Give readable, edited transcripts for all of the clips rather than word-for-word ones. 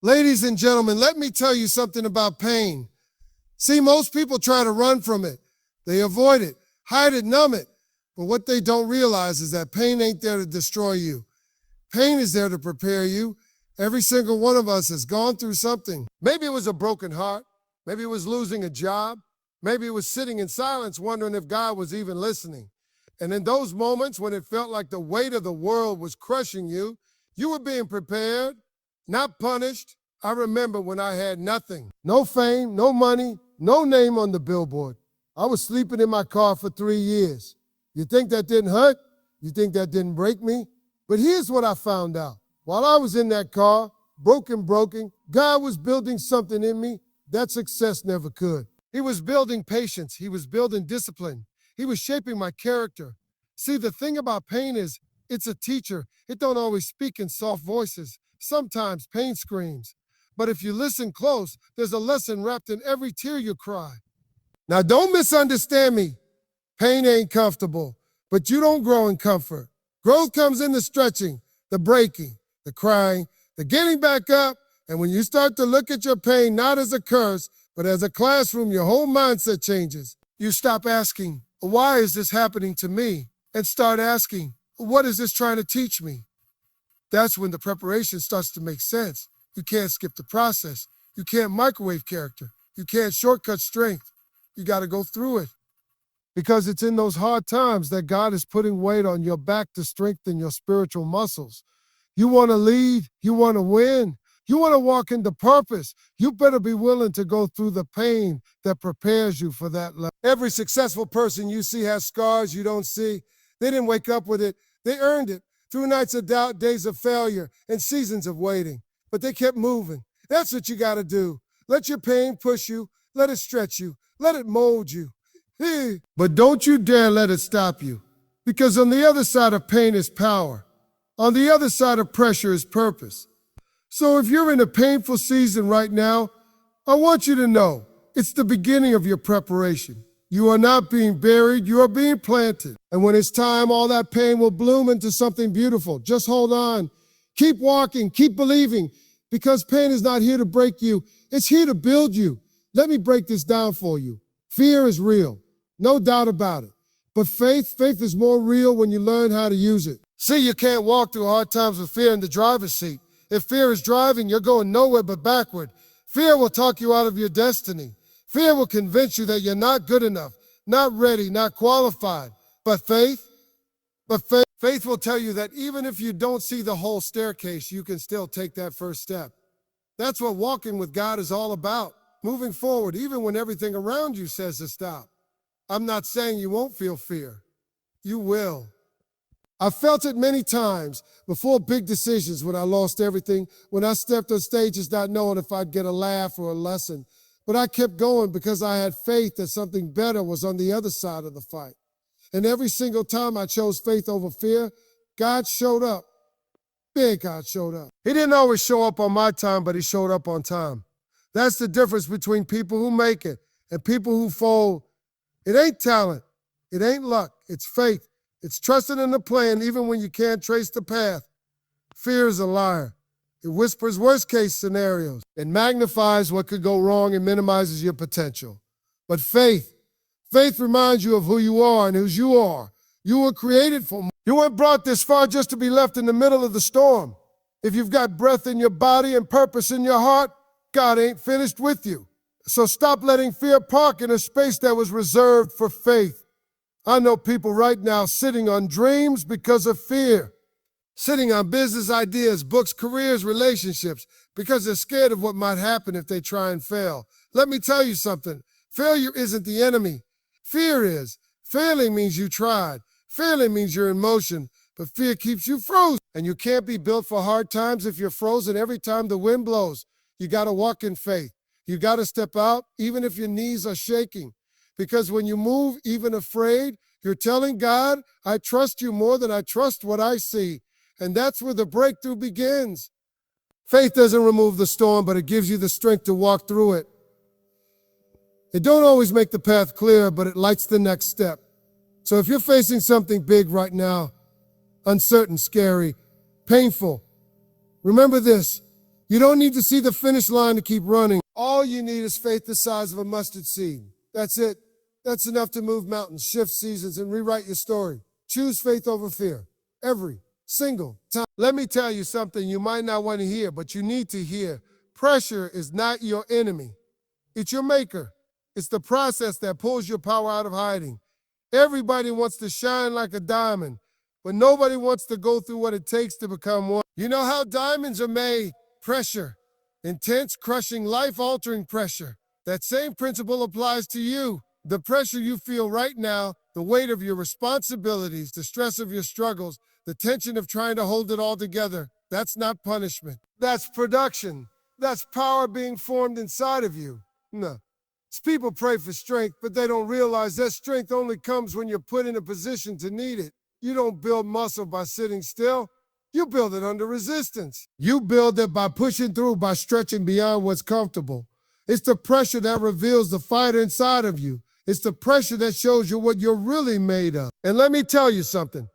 Ladies and gentlemen, let me tell you something about pain. See, most people try to run from it. They avoid it, hide it, numb it. But what they don't realize is that pain ain't there to destroy you. Pain is there to prepare you. Every single one of us has gone through something. Maybe it was a broken heart. Maybe it was losing a job. Maybe it was sitting in silence wondering if God was even listening. And in those moments when it felt like the weight of the world was crushing you, you were being prepared, not punished. I remember when I had nothing. No fame, no money, no name on the billboard. I was sleeping in my car for 3 years. You think that didn't hurt? You think that didn't break me? But here's what I found out. While I was in that car, broken, God was building something in me that success never could. He was building patience. He was building discipline. He was shaping my character. See, the thing about pain is it's a teacher. It don't always speak in soft voices. Sometimes pain screams. But if you listen close, there's a lesson wrapped in every tear you cry. Now, don't misunderstand me. Pain ain't comfortable, but you don't grow in comfort. Growth comes in the stretching, the breaking, the crying, the getting back up. And when you start to look at your pain not as a curse, but as a classroom, your whole mindset changes. You stop asking, why is this happening to me? And start asking, what is this trying to teach me? That's when the preparation starts to make sense. You can't skip the process. You can't microwave character. You can't shortcut strength. You got to go through it. Because it's in those hard times that God is putting weight on your back to strengthen your spiritual muscles. You want to lead. You want to win. You want to walk into purpose. You better be willing to go through the pain that prepares you for that level. Every successful person you see has scars you don't see. They didn't wake up with it. They earned it through nights of doubt, days of failure, and seasons of waiting. But they kept moving. That's what you got to do. Let your pain push you. Let it stretch you. Let it mold you. But don't you dare let it stop you. Because on the other side of pain is power. On the other side of pressure is purpose. So if you're in a painful season right now, I want you to know it's the beginning of your preparation. You are not being buried, you are being planted. And when it's time, all that pain will bloom into something beautiful. Just hold on. Keep walking, keep believing, because pain is not here to break you. It's here to build you. Let me break this down for you. Fear is real, no doubt about it. But faith is more real when you learn how to use it. See, you can't walk through hard times with fear in the driver's seat. If fear is driving, you're going nowhere but backward. Fear will talk you out of your destiny. Fear will convince you that you're not good enough, not ready, not qualified. But faith will tell you that even if you don't see the whole staircase, you can still take that first step. That's what walking with God is all about. Moving forward, even when everything around you says to stop. I'm not saying you won't feel fear. You will. I felt it many times before big decisions when I lost everything, when I stepped on stages not knowing if I'd get a laugh or a lesson. But I kept going because I had faith that something better was on the other side of the fight. And every single time I chose faith over fear, God showed up. Big God showed up. He didn't always show up on my time, but he showed up on time. That's the difference between people who make it and people who fold. It ain't talent. It ain't luck. It's faith. It's trusting in the plan even when you can't trace the path. Fear is a liar. It whispers worst-case scenarios. It magnifies what could go wrong and minimizes your potential. But faith reminds you of who you are and whose you are. You were created for more. You weren't brought this far just to be left in the middle of the storm. If you've got breath in your body and purpose in your heart, God ain't finished with you. So stop letting fear park in a space that was reserved for faith. I know people right now sitting on dreams because of fear. Sitting on business ideas, books, careers, relationships, because they're scared of what might happen if they try and fail. Let me tell you something. Failure isn't the enemy. Fear is. Failing means you tried. Failing means you're in motion, but fear keeps you frozen. And you can't be built for hard times if you're frozen every time the wind blows. You got to walk in faith. You got to step out even if your knees are shaking. Because when you move, even afraid, you're telling God, I trust you more than I trust what I see. And that's where the breakthrough begins. Faith doesn't remove the storm, but it gives you the strength to walk through it. It don't always make the path clear, but it lights the next step. So if you're facing something big right now, uncertain, scary, painful, remember this. You don't need to see the finish line to keep running. All you need is faith the size of a mustard seed. That's it. That's enough to move mountains, shift seasons, and rewrite your story. Choose faith over fear. Every single time. Let me tell you something you might not want to hear, but you need to hear. Pressure is not your enemy. It's your maker. It's the process that pulls your power out of hiding. Everybody wants to shine like a diamond, but nobody wants to go through what it takes to become one. You know how diamonds are made? Pressure. Intense, crushing, life-altering pressure. That same principle applies to you. The pressure you feel right now, the weight of your responsibilities, the stress of your struggles, the tension of trying to hold it all together, that's not punishment. That's production. That's power being formed inside of you. No. People pray for strength, but they don't realize that strength only comes when you're put in a position to need it. You don't build muscle by sitting still. You build it under resistance. You build it by pushing through, by stretching beyond what's comfortable. It's the pressure that reveals the fighter inside of you. It's the pressure that shows you what you're really made of. And let me tell you something.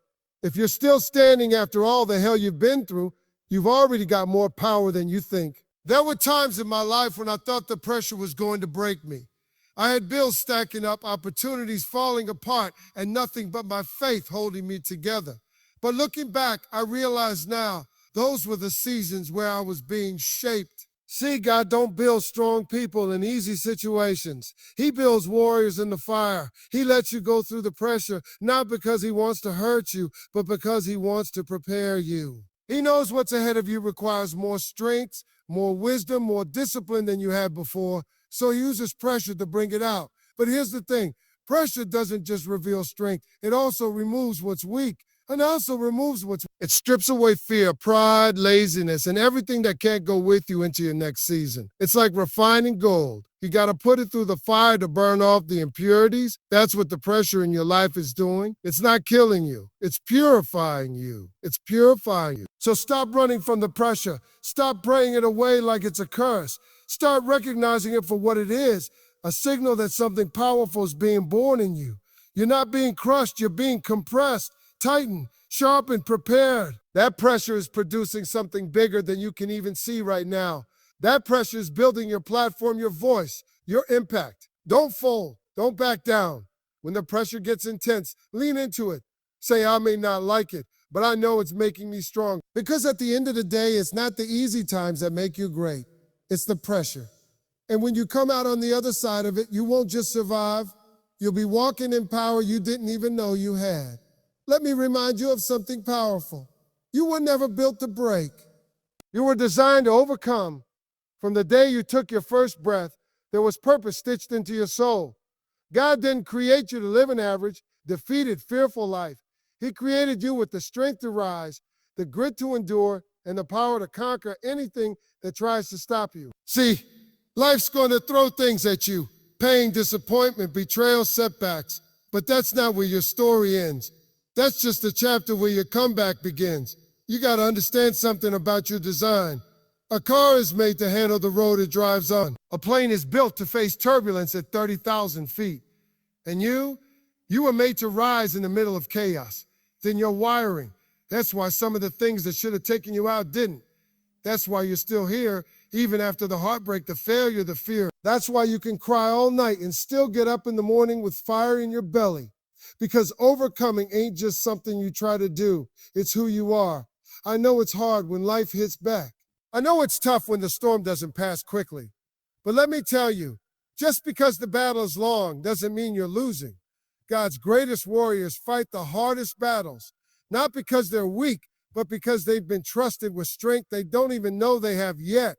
If you're still standing after all the hell you've been through, you've already got more power than you think. There were times in my life when I thought the pressure was going to break me. I had bills stacking up, opportunities falling apart, and nothing but my faith holding me together. But looking back, I realize now, those were the seasons where I was being shaped. See, God don't build strong people in easy situations. He builds warriors in the fire. He lets you go through the pressure, not because he wants to hurt you, but because he wants to prepare you. He knows what's ahead of you requires more strength, more wisdom, more discipline than you had before, so he uses pressure to bring it out. But here's the thing, pressure doesn't just reveal strength, it also removes what's weak. And also removes it strips away fear, pride, laziness, and everything that can't go with you into your next season. It's like refining gold. You got to put it through the fire to burn off the impurities. That's what the pressure in your life is doing. It's not killing you. It's purifying you. It's purifying you. So stop running from the pressure. Stop praying it away like it's a curse. Start recognizing it for what it is, a signal that something powerful is being born in you. You're not being crushed. You're being compressed. Tightened, sharpened, prepared. That pressure is producing something bigger than you can even see right now. That pressure is building your platform, your voice, your impact. Don't fold. Don't back down. When the pressure gets intense, lean into it. Say, I may not like it, but I know it's making me strong. Because at the end of the day, it's not the easy times that make you great. It's the pressure. And when you come out on the other side of it, you won't just survive. You'll be walking in power you didn't even know you had. Let me remind you of something powerful. You were never built to break. You were designed to overcome. From the day you took your first breath, there was purpose stitched into your soul. God didn't create you to live an average, defeated, fearful life. He created you with the strength to rise, the grit to endure, and the power to conquer anything that tries to stop you. See, life's going to throw things at you. Pain, disappointment, betrayal, setbacks. But that's not where your story ends. That's just the chapter where your comeback begins. You got to understand something about your design. A car is made to handle the road it drives on. A plane is built to face turbulence at 30,000 feet. And you were made to rise in the middle of chaos. Then your wiring. That's why some of the things that should have taken you out didn't. That's why you're still here, even after the heartbreak, the failure, the fear. That's why you can cry all night and still get up in the morning with fire in your belly. Because overcoming ain't just something you try to do. It's who you are. I know it's hard when life hits back. I know it's tough when the storm doesn't pass quickly. But let me tell you, just because the battle is long doesn't mean you're losing. God's greatest warriors fight the hardest battles, not because they're weak, but because they've been trusted with strength they don't even know they have yet.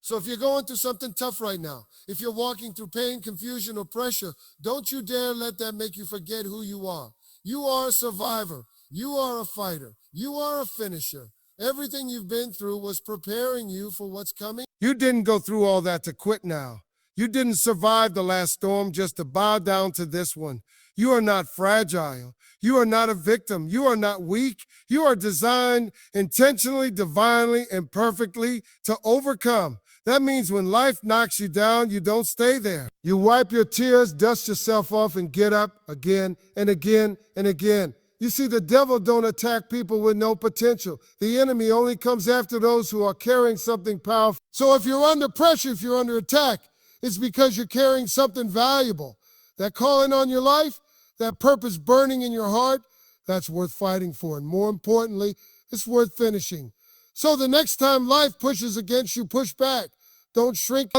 So if you're going through something tough right now, if you're walking through pain, confusion, or pressure, don't you dare let that make you forget who you are. You are a survivor. You are a fighter. You are a finisher. Everything you've been through was preparing you for what's coming. You didn't go through all that to quit now. You didn't survive the last storm just to bow down to this one. You are not fragile. You are not a victim. You are not weak. You are designed intentionally, divinely, and perfectly to overcome. That means when life knocks you down, you don't stay there. You wipe your tears, dust yourself off, and get up again and again and again. You see, the devil don't attack people with no potential. The enemy only comes after those who are carrying something powerful. So if you're under pressure, if you're under attack, it's because you're carrying something valuable. That calling on your life, that purpose burning in your heart, that's worth fighting for. And more importantly, it's worth finishing. So the next time life pushes against you, push back. Don't shrink.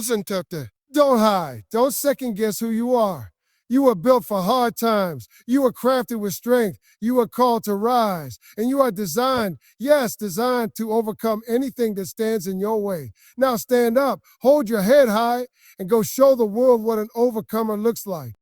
Don't hide. Don't second guess who you are. You were built for hard times. You were crafted with strength. You were called to rise. And you are designed, yes, designed to overcome anything that stands in your way. Now stand up, hold your head high, and go show the world what an overcomer looks like.